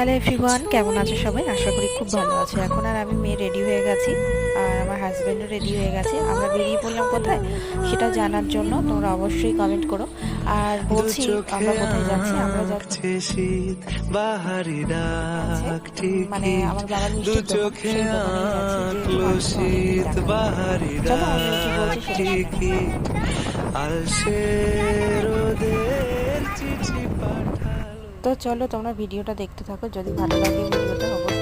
Hello everyone, কেমন আছো সবাই? আশা করি খুব ভালো আছো। এখন আর আমি মেয়ে রেডি হয়ে গেছি, আর আমার হাজব্যান্ডও রেডি হয়ে গেছে। আমরা বেরিয়ে পড়লাম কোথায় সেটা জানার জন্য। তোমরা অবশ্যই কমেন্ট করো। আর বলছি আমরা কোথায় যাচ্ছি। আমরা যাচ্ছি মানে আমার বাবার মিষ্টির দোকান, সেই দোকানেই যাচ্ছি, যেহেতু ভাবছি অনেকদিন দেখা হয়নি। চলো আমি কি বলছি সেটা তো চলো তোমরা ভিডিওটা দেখতে থাকো। যদি ভালো লাগে ভিডিওটা অবশ্যই